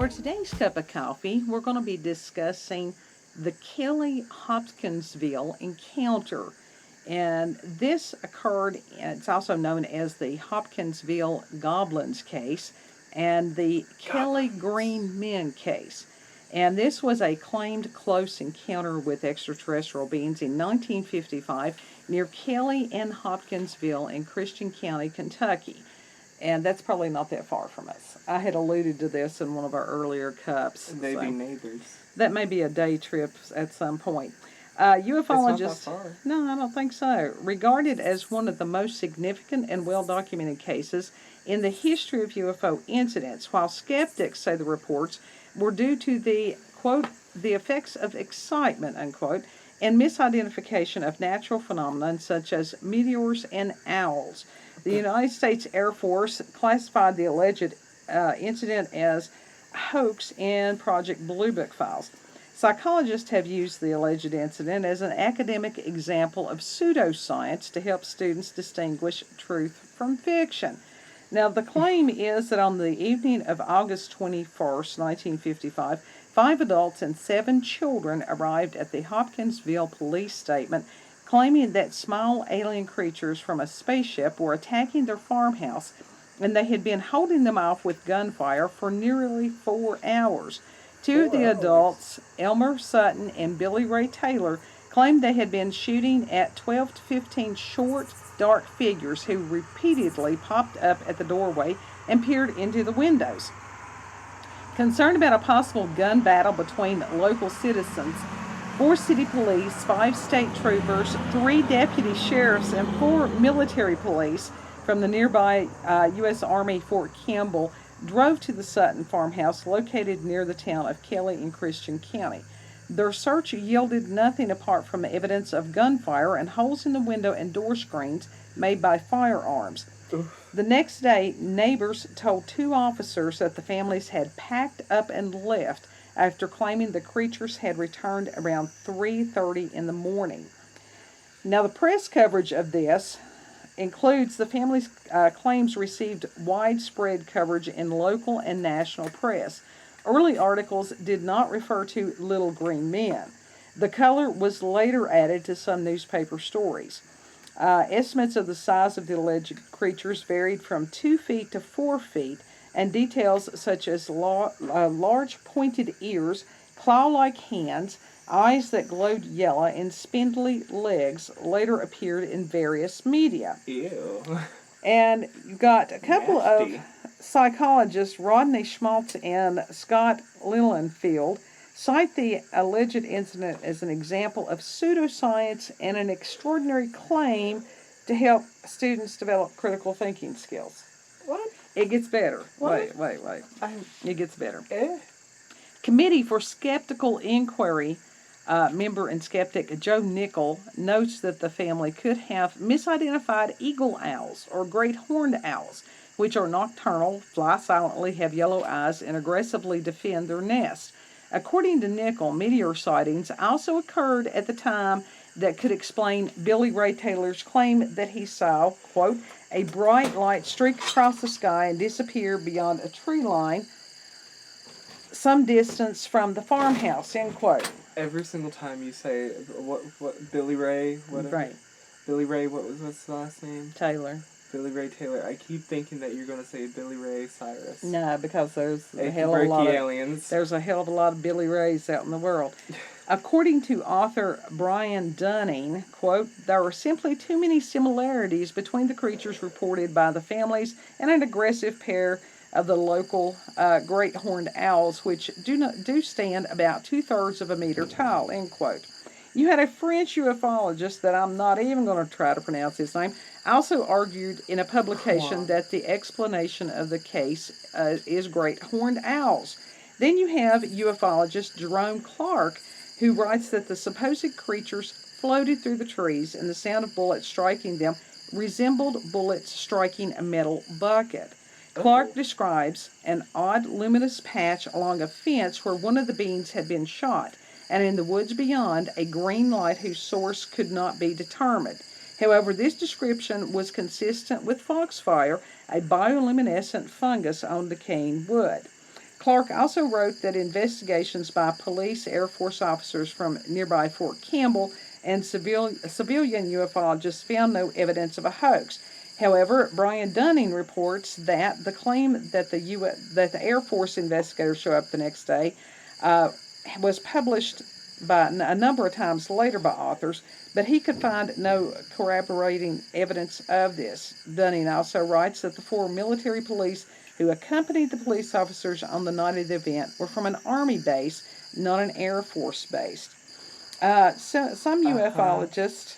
For today's cup of coffee, we're going to be discussing the Kelly-Hopkinsville encounter. And this occurred, it's also known as the Hopkinsville Goblins case and the Kelly Green Men case. And this was a claimed close encounter with extraterrestrial beings in 1955 near Kelly and Hopkinsville in Christian County, Kentucky. And that's probably not that far from us. I had alluded to this in one of our earlier cups. They be neighbors. That may be a day trip at some point. Ufologists, it's not that far. No, I don't think so. Regarded as one of the most significant and well-documented cases in the history of UFO incidents, while skeptics say the reports were due to the, quote, the effects of excitement, unquote, and misidentification of natural phenomena such as meteors and owls. The United States Air Force classified the alleged incident as hoax in Project Blue Book files. Psychologists have used the alleged incident as an academic example of pseudoscience to help students distinguish truth from fiction. Now, the claim is that on the evening of August 21st, 1955, 5 adults and 7 children arrived at the Hopkinsville police statement claiming that small alien creatures from a spaceship were attacking their farmhouse, and they had been holding them off with gunfire for nearly 4 hours. Two of the adults, Elmer Sutton and Billy Ray Taylor, claimed they had been shooting at 12 to 15 short, dark figures who repeatedly popped up at the doorway and peered into the windows. Concerned about a possible gun battle between local citizens, 4 city police, 5 state troopers, 3 deputy sheriffs, and 4 military police from the nearby U.S. Army Fort Campbell drove to the Sutton farmhouse located near the town of Kelly in Christian County. Their search yielded nothing apart from evidence of gunfire and holes in the window and door screens made by firearms. The next day, neighbors told 2 officers that the families had packed up and left after claiming the creatures had returned around 3:30 in the morning. Now, the press coverage of this includes the family's claims received widespread coverage in local and national press. Early articles did not refer to little green men. The color was later added to some newspaper stories. Estimates of the size of the alleged creatures varied from 2 feet to 4 feet, and details such as large pointed ears, claw-like hands, eyes that glowed yellow, and spindly legs later appeared in various media. Ew. And you've got a couple Nasty. of psychologists, Rodney Schmaltz and Scott Lilienfeld, cite the alleged incident as an example of pseudoscience and an extraordinary claim to help students develop critical thinking skills. What? It gets better. What? Wait. It gets better. Committee for Skeptical Inquiry member and skeptic Joe Nickel notes that the family could have misidentified eagle owls or great horned owls, which are nocturnal, fly silently, have yellow eyes, and aggressively defend their nest. According to Nickel, meteor sightings also occurred at the time that could explain Billy Ray Taylor's claim that he saw, quote, a bright light streak across the sky and disappear beyond a tree line some distance from the farmhouse, end quote. Every single time you say, what Billy Ray, whatever. Right. Billy Ray, what's his last name? Taylor. Billy Ray Taylor. I keep thinking that you're going to say Billy Ray Cyrus. No, because there's a hell of a lot of Billy Rays out in the world. According to author Brian Dunning, quote, there are simply too many similarities between the creatures reported by the families and an aggressive pair of the local great horned owls, which do stand about 2/3 of a meter tall, end quote. You had a French ufologist that I'm not even going to try to pronounce his name, also argued in a publication that the explanation of the case is great horned owls. Then you have ufologist Jerome Clark, who writes that the supposed creatures floated through the trees and the sound of bullets striking them resembled bullets striking a metal bucket. Clark describes an odd luminous patch along a fence where one of the beings had been shot, and in the woods beyond, a green light whose source could not be determined. However, this description was consistent with foxfire, a bioluminescent fungus on decaying wood. Clark also wrote that investigations by police, Air Force officers from nearby Fort Campbell, and civilian ufologists found no evidence of a hoax. However, Brian Dunning reports that the claim that the Air Force investigators show up the next day was published by a number of times later by authors, but he could find no corroborating evidence of this. Dunning also writes that the 4 military police who accompanied the police officers on the night of the event were from an Army base, not an Air Force base. Some ufologists,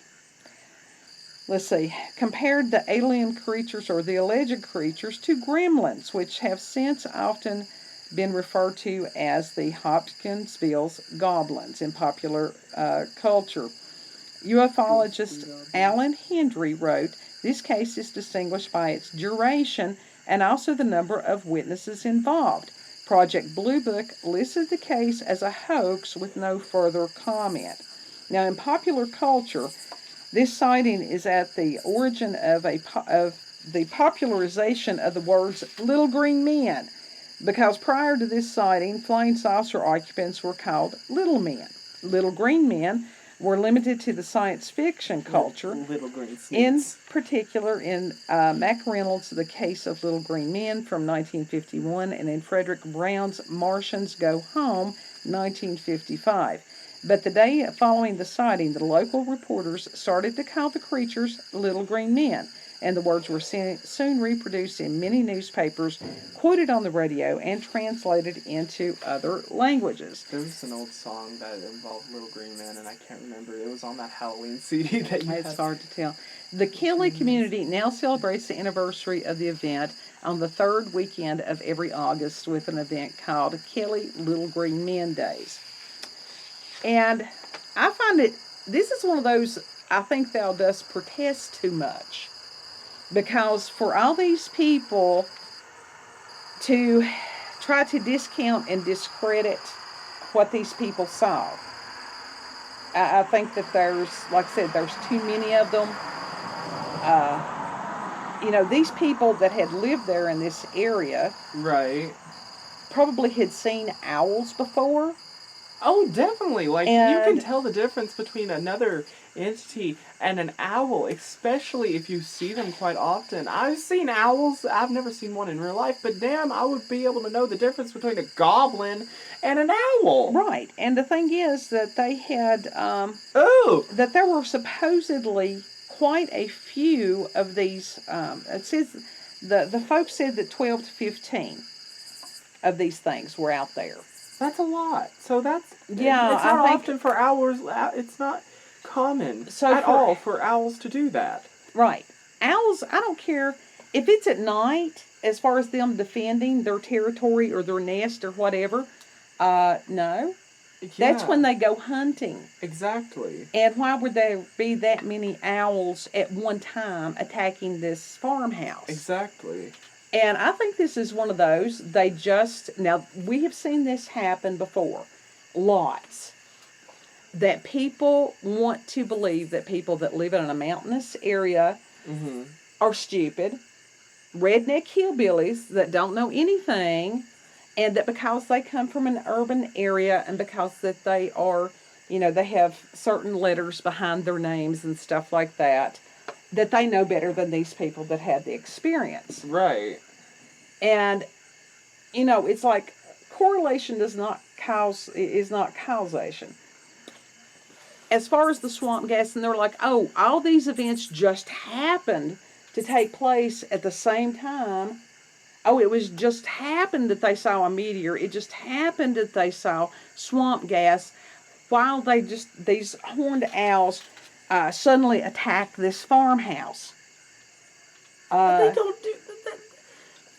compared the alien creatures or the alleged creatures to gremlins, which have since often been referred to as the Hopkinsville's goblins in popular culture. Ufologist Alan Hendry wrote, "This case is distinguished by its duration and also the number of witnesses involved. Project Blue Book listed the case as a hoax with no further comment." Now, in popular culture, this sighting is at the origin of the popularization of the words "little green men," because prior to this sighting, flying saucer occupants were called little men. Little green men were limited to the science fiction culture. Little green snakes. In particular, in Mac Reynolds' The Case of Little Green Men from 1951, and in Frederick Brown's Martians Go Home, 1955. But the day following the sighting, the local reporters started to call the creatures little green men, and the words were soon reproduced in many newspapers, quoted on the radio, and translated into other languages. There was an old song that involved little green men, and I can't remember. It was on that Halloween CD that you had. It's hard to tell. The Kelly community now celebrates the anniversary of the event on the 3rd weekend of every August with an event called Kelly Little Green Men Days. And I find this is one of those, I think thou dost protest too much. Because for all these people to try to discount and discredit what these people saw, I think that there's, like I said, there's too many of them. These people that had lived there in this area, right, probably had seen owls before. Oh, definitely. You can tell the difference between another entity and an owl, especially if you see them quite often. I've seen owls. I've never seen one in real life, but damn, I would be able to know the difference between a goblin and an owl. Right. And the thing is that they had, that there were supposedly quite a few of these, it says, the folks said that 12 to 15 of these things were out there. That's a lot. So that's... Yeah, it's not often for owls. It's not common at all for owls to do that. Right. Owls, I don't care if it's at night, as far as them defending their territory or their nest or whatever. No. Yeah. That's when they go hunting. Exactly. And why would there be that many owls at one time attacking this farmhouse? Exactly. And I think this is one of those, now we have seen this happen before, lots, that people want to believe that people that live in a mountainous area are stupid, redneck hillbillies that don't know anything, and that because they come from an urban area and because that they are, they have certain letters behind their names and stuff like that, that they know better than these people that had the experience. Right. And, it's like correlation is not causation. As far as the swamp gas, and they're like, oh, all these events just happened to take place at the same time. Oh, it was just happened that they saw a meteor. It just happened that they saw swamp gas while these horned owls suddenly attacked this farmhouse. They don't do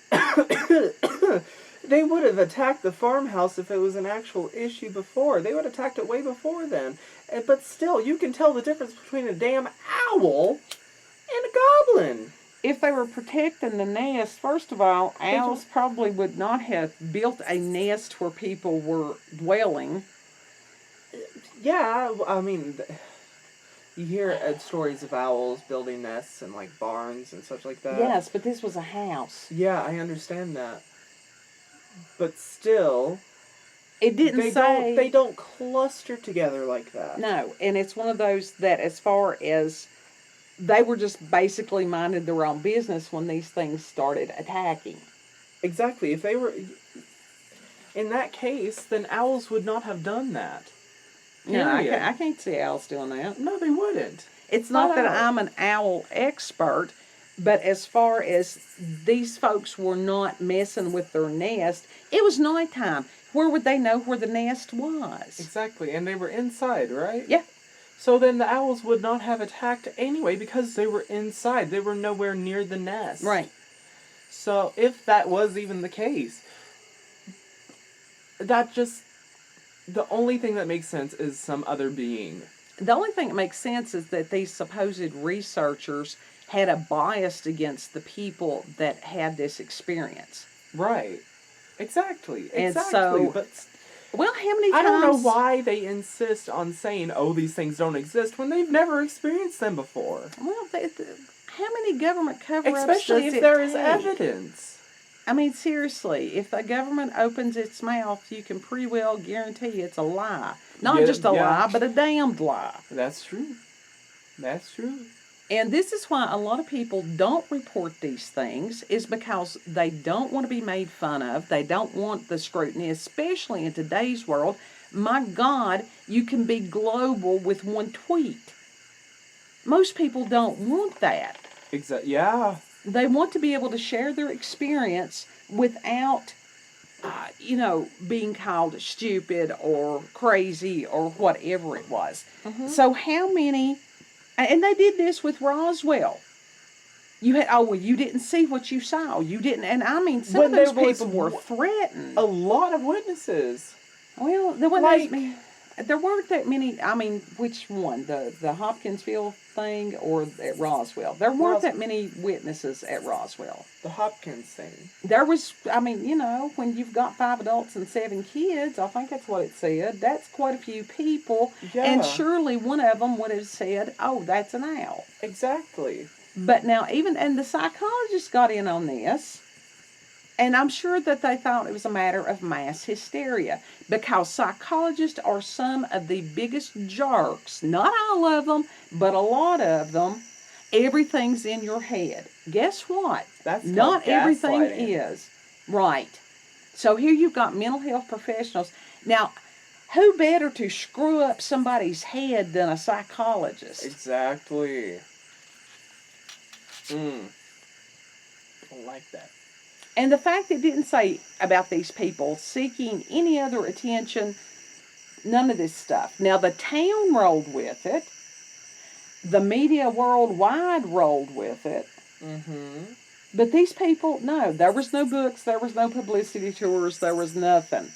that. They would have attacked the farmhouse if it was an actual issue before. They would have attacked it way before then. But still, you can tell the difference between a damn owl and a goblin. If they were protecting the nest, first of all, owls probably would not have built a nest where people were dwelling. Yeah, I mean, you hear stories of owls building nests in, barns and such like that. Yes, but this was a house. Yeah, I understand that. But still, it didn't say... They don't cluster together like that. No, and it's one of those that as far as... They were just basically minding their own business when these things started attacking. Exactly. If they were... In that case, then owls would not have done that. No, I can't see owls doing that. No, they wouldn't. It's not that I'm an owl expert, but as far as these folks were not messing with their nest, it was nighttime. Where would they know where the nest was? Exactly, and they were inside, right? Yeah. So then the owls would not have attacked anyway because they were inside. They were nowhere near the nest. Right. So if that was even the case, that just... The only thing that makes sense is some other being. The only thing that makes sense is that these supposed researchers had a bias against the people that had this experience. Right. Exactly. And so... But... Well, how many times... I don't know why they insist on saying, oh, these things don't exist when they've never experienced them before. Well, how many government cover-ups Especially if there is evidence. I mean, seriously, if the government opens its mouth, you can pretty well guarantee it's a lie. Not just a lie, but a damned lie. That's true. That's true. And this is why a lot of people don't report these things, is because they don't want to be made fun of. They don't want the scrutiny, especially in today's world. My God, you can be global with one tweet. Most people don't want that. Exactly. Yeah. They want to be able to share their experience without, being called stupid or crazy or whatever it was. Mm-hmm. So how many... And they did this with Roswell. You didn't see what you saw. You didn't, and I mean, some of those people were threatened. A lot of witnesses. Well, there wasn't there weren't that many. I mean, which one? The Hopkinsville thing or at Roswell? There weren't that many witnesses at Roswell. The Hopkins thing. There was, when you've got 5 adults and 7 kids, I think that's what it said. That's quite a few people. Yeah. And surely one of them would have said, oh, that's an owl. Exactly. But now and the psychologists got in on this, and I'm sure that they thought it was a matter of mass hysteria, because psychologists are some of the biggest jerks. Not all of them, but a lot of them. Everything's in your head. Guess what? That's not everything is. Right. So here you've got mental health professionals. Now, who better to screw up somebody's head than a psychologist? Exactly. I like that. And the fact it didn't say about these people seeking any other attention, none of this stuff. Now, the town rolled with it. The media worldwide rolled with it. Mm-hmm. But these people, no. There was no books. There was no publicity tours. There was nothing.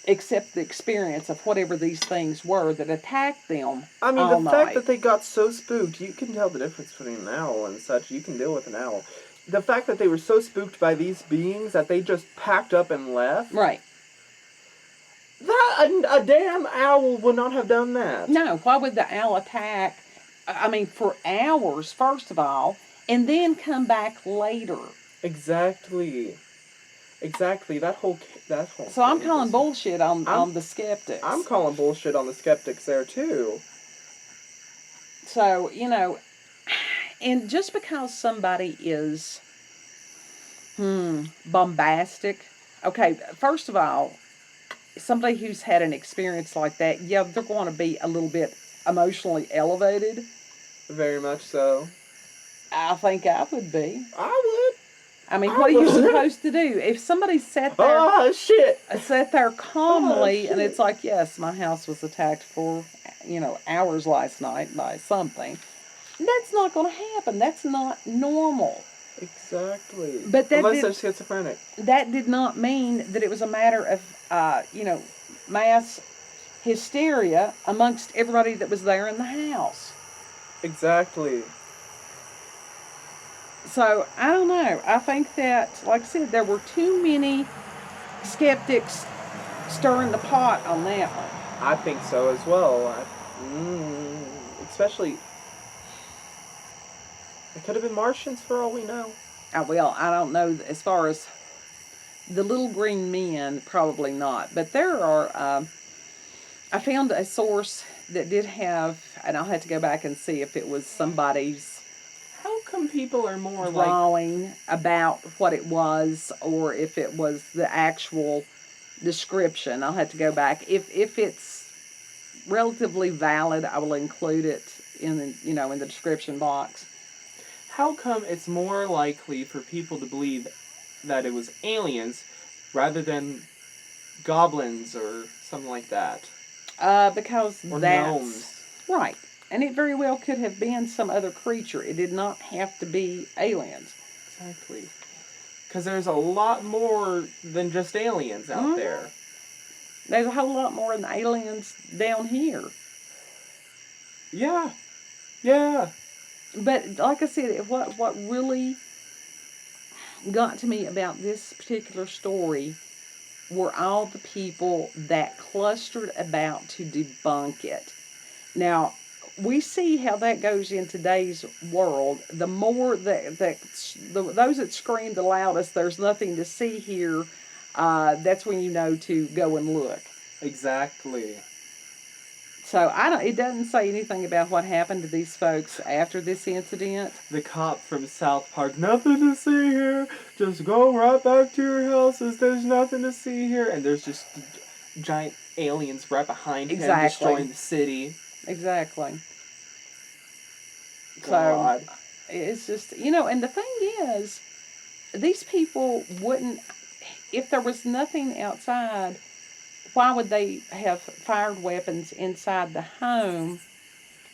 Except the experience of whatever these things were that attacked them. I mean, the fact that they got so spooked, you can tell the difference between an owl and such. You can deal with an owl. The fact that they were so spooked by these beings that they just packed up and left. Right. A damn owl would not have done that. No, why would the owl attack, for hours, first of all, and then come back later? Exactly. That whole So I'm calling bullshit on the skeptics. I'm calling bullshit on the skeptics there, too. So, and just because somebody is bombastic, okay, first of all, somebody who's had an experience like that, yeah, they're going to be a little bit emotionally elevated. Very much so. I think I would be. I would. What are you supposed to do? If somebody sat there... Sat there calmly, and it's like, yes, my house was attacked for, hours last night by something. That's not going to happen. That's not normal. Exactly. But unless they're schizophrenic. That did not mean that it was a matter of, mass hysteria amongst everybody that was there in the house. Exactly. So, I don't know. I think that, like I said, there were too many skeptics stirring the pot on that one. I think so as well. Especially, it could have been Martians for all we know. Well, I don't know as far as The little green men, probably not. But there are, I found a source that did have, and I'll have to go back and see if it was somebody's How come people are more drawing about what it was, or if it was the actual description. I'll have to go back. If it's relatively valid, I will include it in the, in the description box. How come it's more likely for people to believe that it was aliens rather than goblins or something like that? Because or that's gnomes. Right. And it very well could have been some other creature. It did not have to be aliens. Exactly. Because there's a lot more than just aliens out there. There's a whole lot more than aliens down here. Yeah. Yeah. But like I said, what really got to me about this particular story were all the people that clustered about to debunk it. Now, we see how that goes in today's world. The more those that scream the loudest, there's nothing to see here, that's when you know to go and look. Exactly. So it doesn't say anything about what happened to these folks after this incident. The cop from South Park, nothing to see here. Just go right back to your houses. There's nothing to see here. And there's just giant aliens right behind him destroying the city. Exactly. God. So it's just, and the thing is, these people wouldn't, if there was nothing outside, why would they have fired weapons inside the home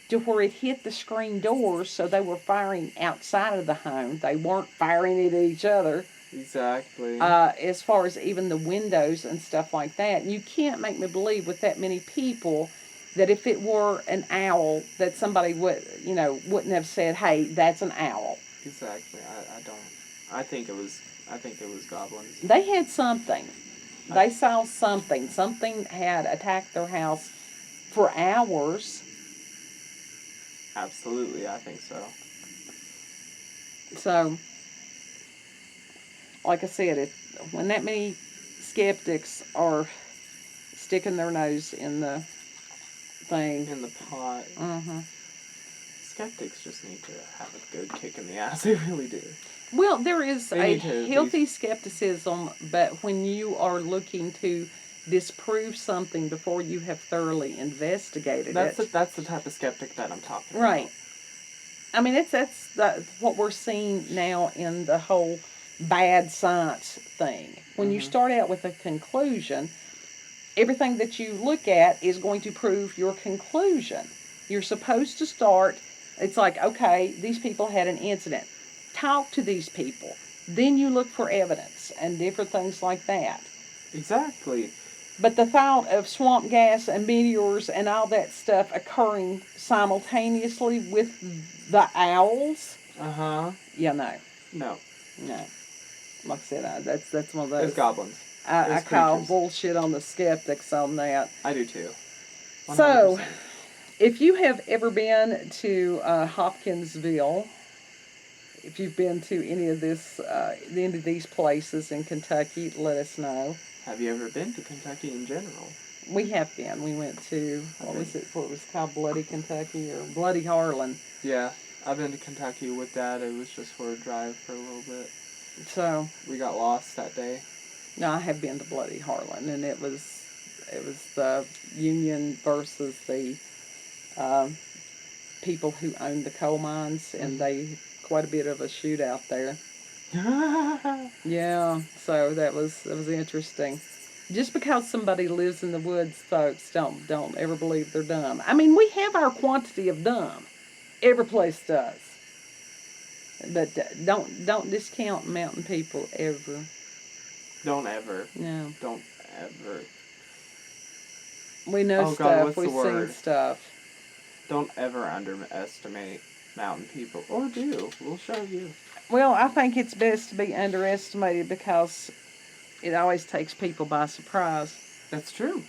to where it hit the screen doors, so they were firing outside of the home? They weren't firing it at each other. Exactly. As far as even the windows and stuff like that. And you can't make me believe with that many people that if it were an owl, that somebody wouldn't have said, "Hey, that's an owl." Exactly. I don't. I think it was goblins. They had something. They saw something. Something had attacked their house for hours. Absolutely, I think so. So, like I said, when that many skeptics are sticking their nose in the thing. In the pot. Mm-hmm. Skeptics just need to have a good kick in the ass. They really do. Well, there is a healthy skepticism, but when you are looking to disprove something before you have thoroughly investigated it. That's the type of skeptic that I'm talking about. Right. I mean, that's what we're seeing now in the whole bad science thing. When you start out with a conclusion, everything that you look at is going to prove your conclusion. You're supposed to start, it's like, okay, these people had an incident. Talk to these people. Then you look for evidence and different things like that. Exactly. But the thought of swamp gas and meteors and all that stuff occurring simultaneously with the owls. Uh-huh. Yeah, no. No. Like I said, that's one of those. There's goblins. I call bullshit on the skeptics on that. I do too. 100%. So, if you have ever been to Hopkinsville, if you've been to any of these places in Kentucky, let us know. Have you ever been to Kentucky in general? We have been. We went to, what was it called, Bloody Kentucky or Bloody Harlan. Yeah, I've been to Kentucky with Dad. It was just for a drive for a little bit. So we got lost that day. No, I have been to Bloody Harlan, and it was the Union versus the people who owned the coal mines, and they quite a bit of a shootout there. Yeah, so that was interesting. Just because somebody lives in the woods, folks, don't ever believe they're dumb. I mean, we have our quantity of dumb. Every place does. But don't discount mountain people ever. Don't ever. No. Don't ever. We know stuff. We've seen stuff. Don't ever underestimate mountain people. Or do. We'll show you. Well, I think it's best to be underestimated because it always takes people by surprise. That's true.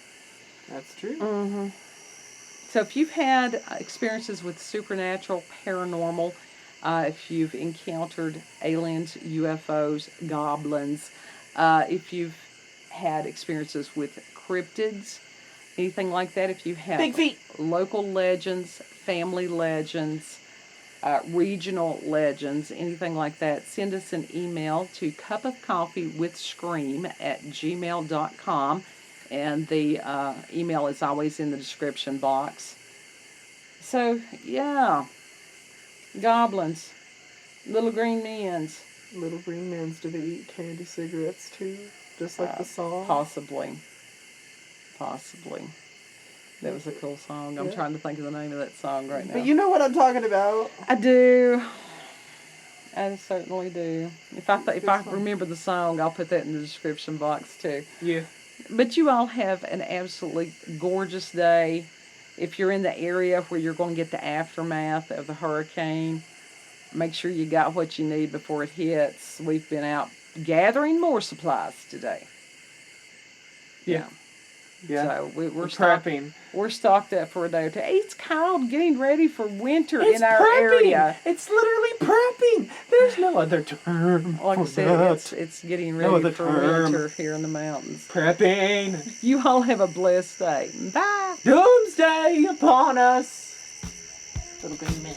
That's true. Mm-hmm. So if you've had experiences with supernatural, paranormal, if you've encountered aliens, UFOs, goblins, If you've had experiences with cryptids, anything like that, if you have Big feet. local legends, family legends, regional legends, anything like that, send us an email to cupofcoffeewithscream@gmail.com, and the email is always in the description box. So, yeah, goblins, little green men's. Little green men's, do they eat candy cigarettes too? Just like the song? Possibly. That was a cool song. I'm trying to think of the name of that song right now. But you know what I'm talking about. I do. I certainly do. If I remember the song, I'll put that in the description box too. Yeah. But you all have an absolutely gorgeous day. If you're in the area where you're going to get the aftermath of the hurricane, make sure you got what you need before it hits. We've been out gathering more supplies today. Yeah. So we're prepping. We're stocked up for a day or two. It's cold, getting ready for winter It's in our prepping. area. It's literally prepping. There's no other term. Like I said, it's getting ready for winter here in the mountains. Prepping. You all have a blessed day. Bye. Doomsday upon us. Little green man.